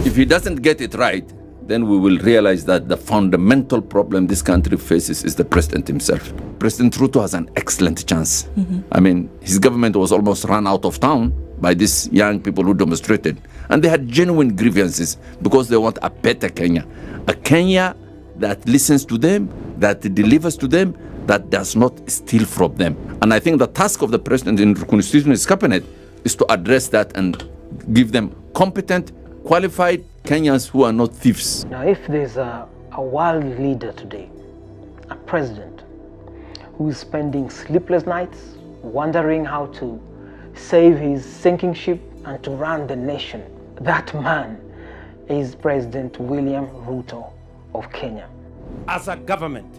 If he doesn't get it right, then we will realize that the fundamental problem this country faces is the president himself. President Ruto has an excellent chance. I mean, his government was almost run out of town by these young people who demonstrated. And they had genuine grievances because they want a better Kenya. A Kenya that listens to them, that delivers to them, that does not steal from them. And I think the task of the president in constituting his cabinet is to address that and give them competent, qualified Kenyans who are not thieves. Now, if there's a world leader today, a president, who is spending sleepless nights, wondering how to save his sinking ship and to run the nation, that man is President William Ruto of Kenya. As a government,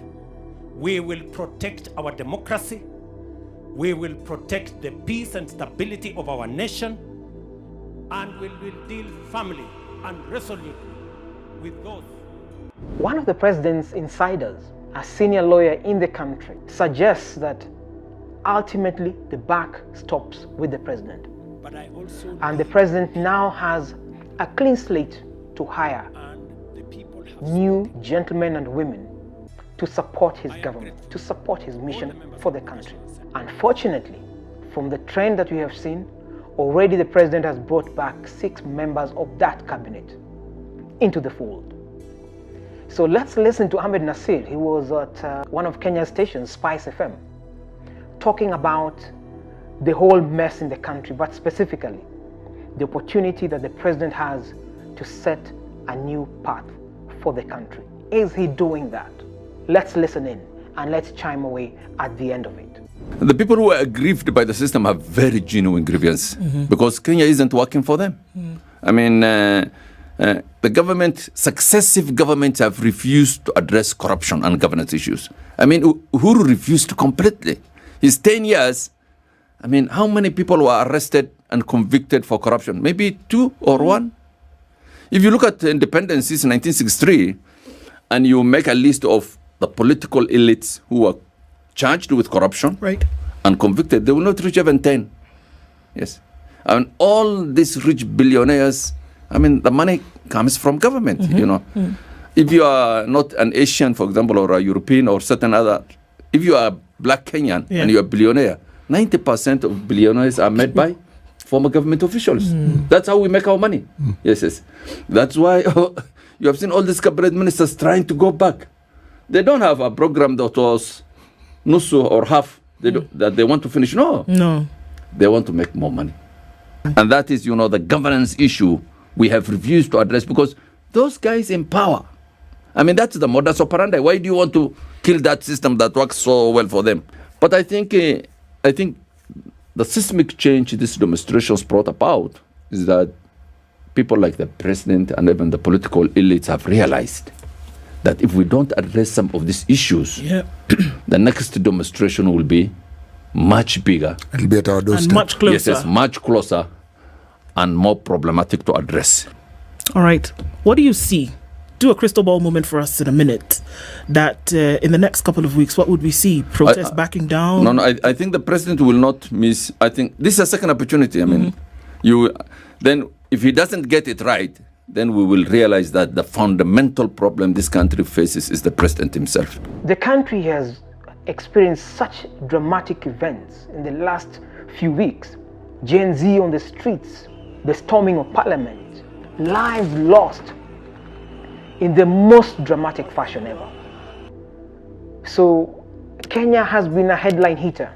we will protect our democracy, we will protect the peace and stability of our nation, and we will deal firmly and resolutely with those. One of the president's insiders, a senior lawyer in the country, suggests that ultimately the buck stops with the president. But I also and the president now has a clean slate to hire new gentlemen and women to support his government, to support his mission for the country. Unfortunately, from the trend that we have seen, already the president has brought back 6 members of that cabinet into the fold. So let's listen to Ahmednassir. He was at one of Kenya's stations, Spice FM, talking about the whole mess in the country, but specifically the opportunity that the president has to set a new path for the country. Is he doing that? Let's listen in and let's chime away at the end of it. The people who are aggrieved by the system have very genuine grievance because Kenya isn't working for them. I mean, the government, successive governments have refused to address corruption and governance issues. I mean, Uhuru refused completely. His 10 years, I mean, how many people were arrested and convicted for corruption? Maybe 2 or 1? If you look at independence since 1963 and you make a list of the political elites who were charged with corruption and convicted, they will not reach even 10. Yes. And all these rich billionaires, I mean, the money comes from government, you know. If you are not an Asian, for example, or a European or certain other, if you are black Kenyan and you are a billionaire, 90% of billionaires are made by former government officials. That's how we make our money. Yes, yes. That's why you have seen all these cabinet ministers trying to go back. They don't have a program that was nusu or half that they want to finish. No. They want to make more money. And that is, you know, the governance issue we have refused to address because those guys in power, I mean, that's the modus operandi. Why do you want to kill that system that works so well for them? But I think the seismic change these demonstrations brought about is that people like the president and even the political elites have realized that if we don't address some of these issues, the next demonstration will be much bigger. It'll be at our doorstep. And much closer. Yes, yes, much closer and more problematic to address. All right. What do you see? Do a crystal ball moment for us in a minute. That in the next couple of weeks, what would we see? Protests backing down? No, I think the president will not miss. I think this is a second opportunity. I mean, then if he doesn't get it right, then we will realize that the fundamental problem this country faces is the president himself. The country has experienced such dramatic events in the last few weeks. GenZ on the streets, the storming of parliament, lives lost in the most dramatic fashion ever. So Kenya has been a headline hitter,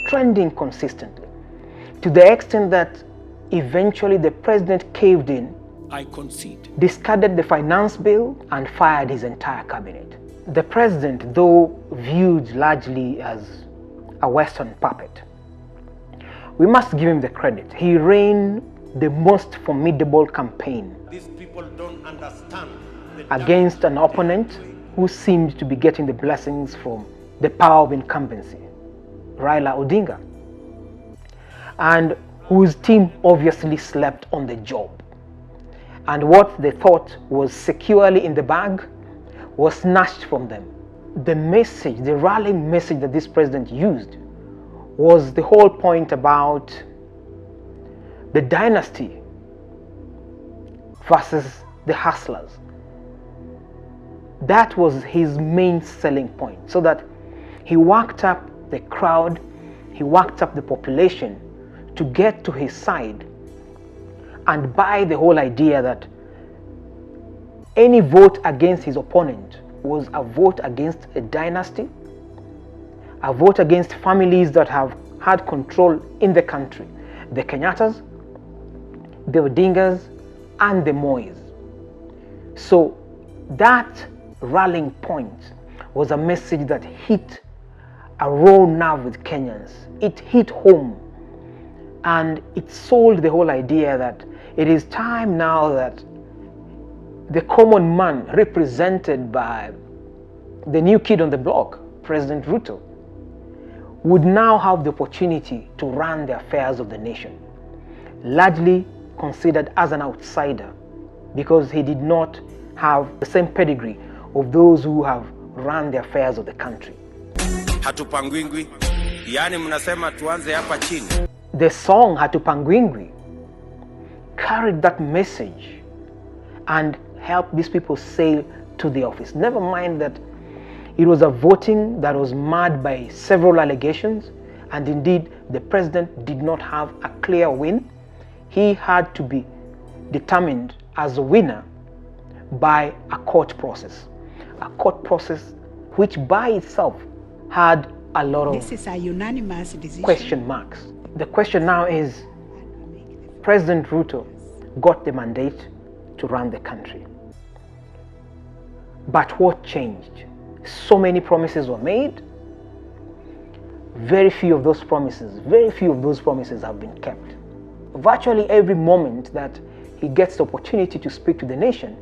trending consistently, to the extent that eventually the president caved in, I concede, discarded the finance bill and fired his entire cabinet. The president, though viewed largely as a Western puppet, we must give him the credit. He ran the most formidable campaign these people don't understand against an opponent who seemed to be getting the blessings from the power of incumbency, Raila Odinga, and whose team obviously slept on the job. And what they thought was securely in the bag was snatched from them. The message, the rallying message that this president used was the whole point about the dynasty versus the hustlers. That was his main selling point, so that he worked up the crowd, he worked up the population to get to his side and buy the whole idea that any vote against his opponent was a vote against a dynasty, a vote against families that have had control in the country. The Kenyattas, the Odingas, and the Mois. So that rallying point was a message that hit a raw nerve with Kenyans. It hit home, and it sold the whole idea that it is time now that the common man, represented by the new kid on the block, President Ruto, would now have the opportunity to run the affairs of the nation, largely considered as an outsider because he did not have the same pedigree of those who have run the affairs of the country. Hatupangwingwi, yani mnasema tuanze hapa chini. The song Hatupangwingwi carried that message and helped these people sail to the office. Never mind that it was a voting that was marred by several allegations, and indeed the president did not have a clear win. He had to be determined as a winner by a court process which by itself had a lot of This is a unanimous decision. question marks. The question now is, President Ruto got the mandate to run the country. But what changed? So many promises were made. Very few of those promises have been kept. Virtually every moment that he gets the opportunity to speak to the nation,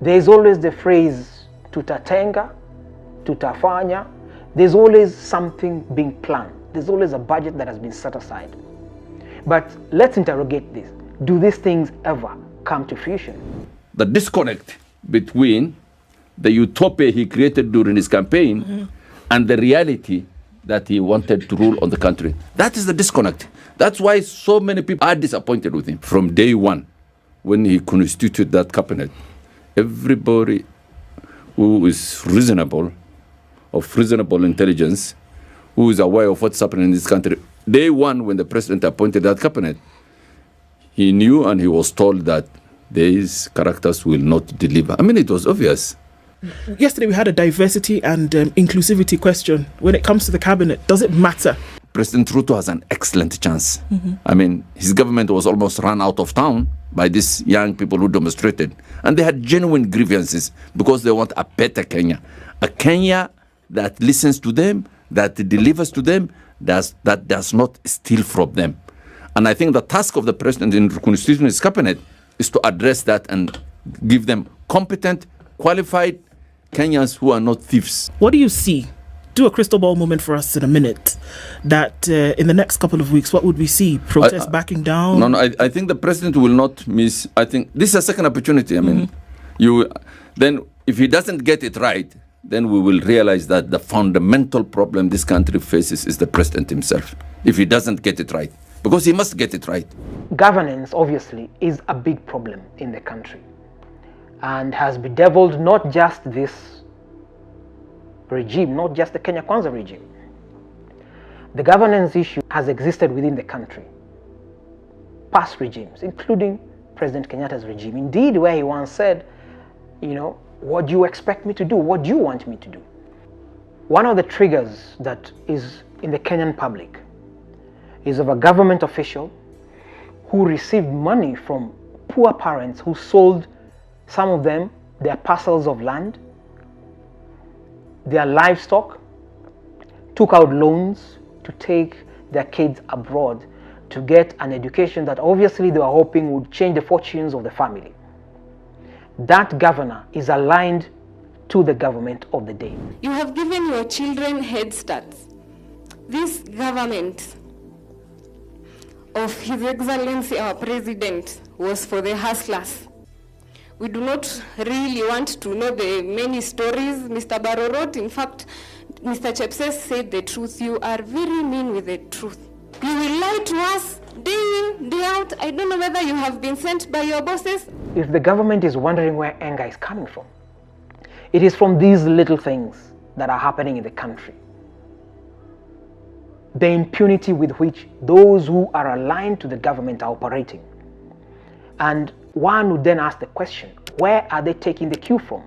there is always the phrase tutatenga, tutafanya. There's always something being planned. There's always a budget that has been set aside. But let's interrogate this. Do these things ever come to fruition? The disconnect between the utopia he created during his campaign and the reality that he wanted to rule on the country. That is the disconnect. That's why so many people are disappointed with him. From day one, when he constituted that cabinet, everybody who is reasonable, of reasonable intelligence, who is aware of what's happening in this country, day one when the president appointed that cabinet, he knew and he was told that these characters will not deliver. I mean, it was obvious. Yesterday we had a diversity and inclusivity question. When it comes to the cabinet, does it matter? President Ruto has an excellent chance. I mean, his government was almost run out of town by these young people who demonstrated. And they had genuine grievances because they want a better Kenya. A Kenya that listens to them, that delivers to them, that does not steal from them. And I think the task of the president in constituting his cabinet is to address that and give them competent, qualified Kenyans who are not thieves. What do you see? Do a crystal ball moment for us in a minute. That in the next couple of weeks, what would we see? Protests backing down? No, I think the president will not miss. I think this is a second opportunity. I mean, then if he doesn't get it right, then we will realize that the fundamental problem this country faces is the president himself. If he doesn't get it right, because he must get it right. Governance, obviously, is a big problem in the country and has bedeviled not just this regime, not just the Kenya Kwanza regime. The governance issue has existed within the country. Past regimes, including President Kenyatta's regime, indeed, where he once said, what do you expect me to do? What do you want me to do? One of the triggers that is in the Kenyan public is of a government official who received money from poor parents who sold, some of them, their parcels of land, their livestock, took out loans to take their kids abroad to get an education that obviously they were hoping would change the fortunes of the family. That governor is aligned to the government of the day. You have given your children head starts. This government of His Excellency our President was for the hustlers. We do not really want to know the many stories Mr. Barrow wrote. In fact, Mr. Chepses said the truth. You are very mean with the truth. You will lie to us day in, day out. I don't know whether you have been sent by your bosses. if the government is wondering where anger is coming from, it is from these little things that are happening in the country. The impunity with which those who are aligned to the government are operating. And one would then ask the question, where are they taking the cue from?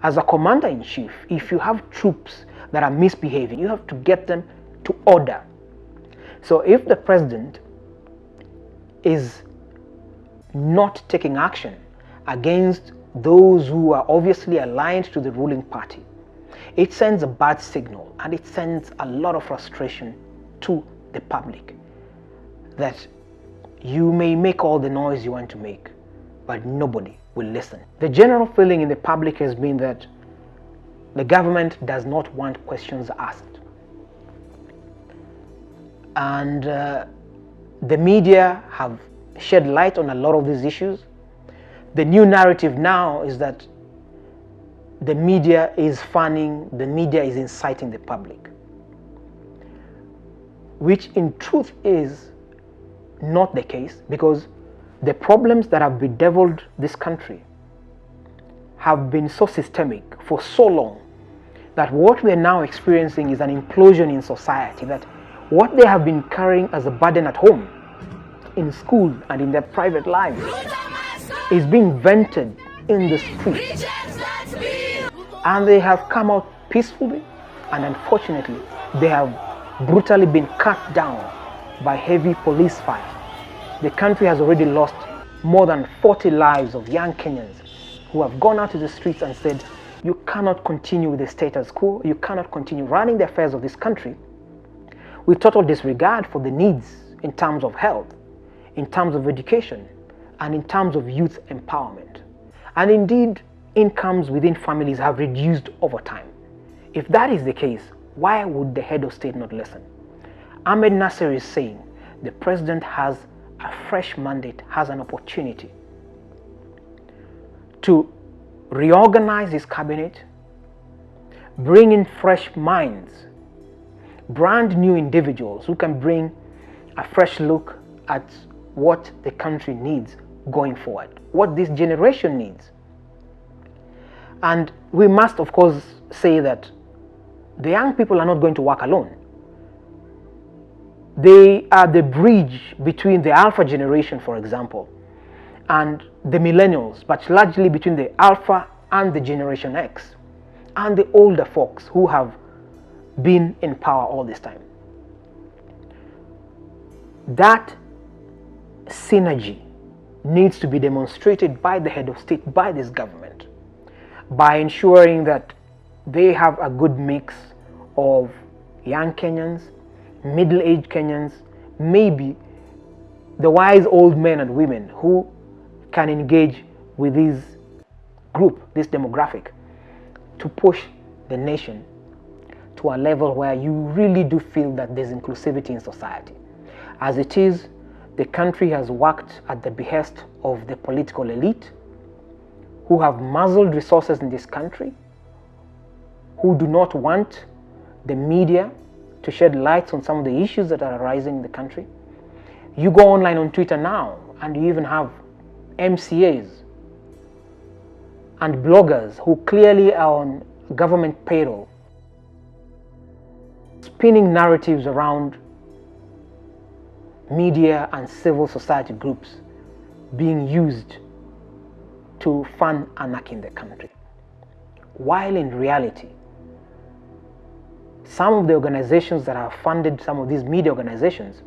As a commander-in-chief, if you have troops that are misbehaving, you have to get them to order. So if the president is not taking action against those who are obviously aligned to the ruling party, it sends a bad signal, and it sends a lot of frustration to the public that you may make all the noise you want to make, but nobody will listen. The general feeling in the public has been that the government does not want questions asked. And the media have shed light on a lot of these issues. The new narrative now is that the media is fanning, the media is inciting the public, which in truth is not the case, because the problems that have bedeviled this country have been so systemic for so long that what we are now experiencing is an implosion in society, that what they have been carrying as a burden at home, in school and in their private lives, is being vented in the streets. And they have come out peacefully, and unfortunately they have brutally been cut down by heavy police fire. The country has already lost more than 40 lives of young Kenyans who have gone out to the streets and said, you cannot continue with the status quo, you cannot continue running the affairs of this country with total disregard for the needs in terms of health, in terms of education, and in terms of youth empowerment. And indeed, incomes within families have reduced over time. If that is the case, why would the head of state not listen? Ahmednassir is saying the president has a fresh mandate, has an opportunity to reorganize his cabinet, bring in fresh minds, brand new individuals who can bring a fresh look at what the country needs going forward, what this generation needs. And we must, of course, say that the young people are not going to work alone. They are the bridge between the alpha generation, for example, and the millennials, but largely between the alpha and the generation X, and the older folks who have been in power all this time. That synergy needs to be demonstrated by the head of state, by this government, by ensuring that they have a good mix of young Kenyans, middle-aged Kenyans, maybe the wise old men and women who can engage with this group, this demographic, to push the nation to a level where you really do feel that there's inclusivity in society. As it is, the country has worked at the behest of the political elite who have muzzled resources in this country, who do not want the media to shed light on some of the issues that are arising in the country. You go online on Twitter now, and you even have MCAs and bloggers who clearly are on government payroll, spinning narratives around media and civil society groups being used to fund anarchy in the country. While in reality, some of the organizations that have funded some of these media organizations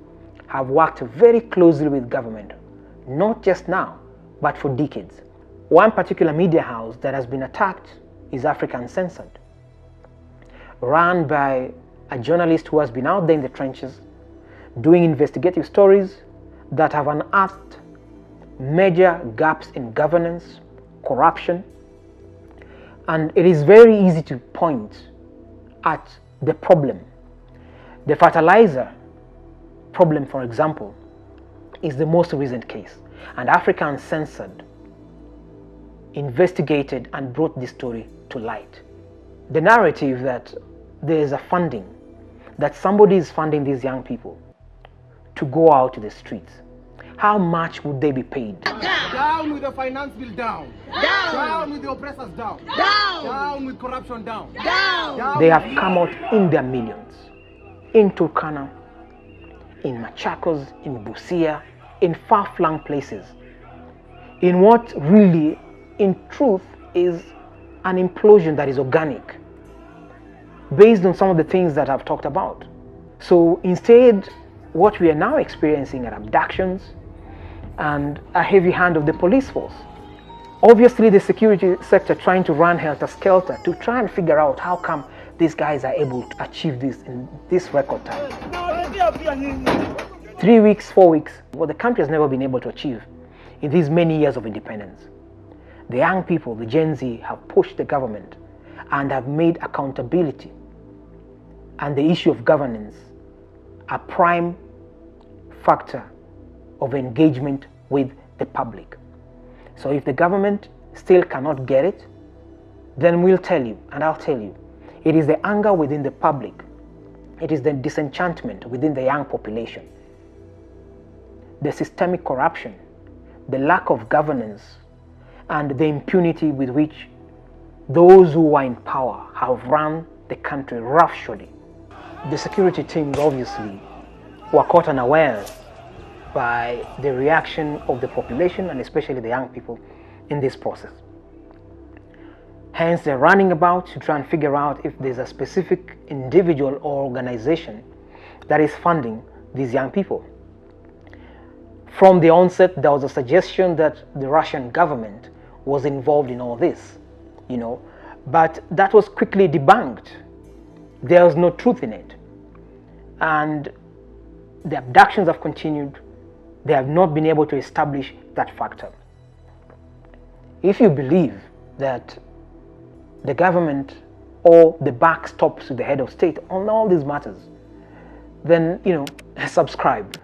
have worked very closely with government, not just now, but for decades. One particular media house that has been attacked is Africa Uncensored, run by a journalist who has been out there in the trenches doing investigative stories that have unearthed major gaps in governance, corruption, and it is very easy to point at the problem. The fertilizer problem, for example, is the most recent case, and Africa Uncensored investigated and brought this story to light. The narrative that there is a funding, that somebody is funding these young people to go out to the streets, how much would they be paid? Down with the finance bill, down. Down with the oppressors, down. Down with corruption, down. They have come out in their millions. In Turkana, in Machakos, in Busia, in far-flung places. In what really, in truth, is an implosion that is organic, based on some of the things that I've talked about. So instead, what we are now experiencing are abductions and a heavy hand of the police force. Obviously, the security sector trying to run helter-skelter to try and figure out how come these guys are able to achieve this in this record time. 3 weeks, 4 weeks, what the country has never been able to achieve in these many years of independence. The young people, the Gen Z, have pushed the government and have made accountability and the issue of governance a prime factor of engagement with the public. So if the government still cannot get it, then we'll tell you, and I'll tell you, it is the anger within the public, it is the disenchantment within the young population, the systemic corruption, the lack of governance, and the impunity with which those who are in power have run the country roughshod. The security teams obviously were caught unawares by the reaction of the population and especially the young people in this process. Hence, they're running about to try and figure out if there's a specific individual or organization that is funding these young people. From the onset, there was a suggestion that the Russian government was involved in all this, but that was quickly debunked. There was no truth in it. And the abductions have continued. They have not been able to establish that factor. If you believe that the government or the buck stops with the head of state on all these matters, then, subscribe,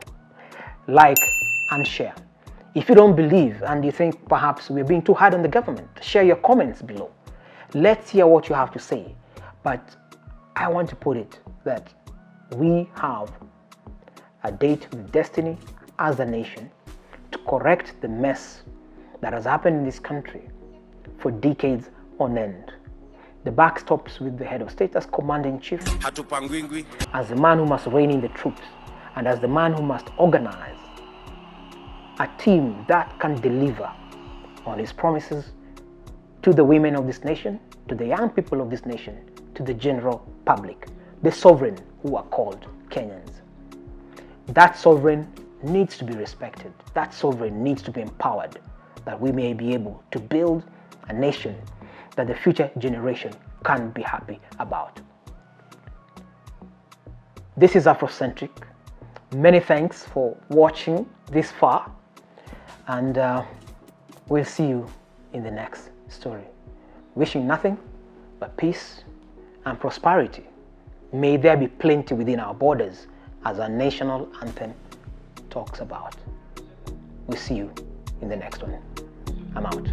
like, and share. If you don't believe and you think perhaps we're being too hard on the government, share your comments below. Let's hear what you have to say. But I want to put it that we have a date with destiny as a nation to correct the mess that has happened in this country for decades on end. The buck stops with the head of state as commander-in-chief, as the man who must rein in the troops, and as the man who must organize a team that can deliver on his promises to the women of this nation, to the young people of this nation, to the general public, the sovereign who are called Kenyans. That sovereign needs to be respected. That sovereign needs to be empowered, that we may be able to build a nation that the future generation can be happy about. This is Afrocentric. Many thanks for watching this far, and we'll see you in the next story. Wishing nothing but peace and prosperity. May there be plenty within our borders, as our national anthem talks about. We'll see you in the next one. I'm out.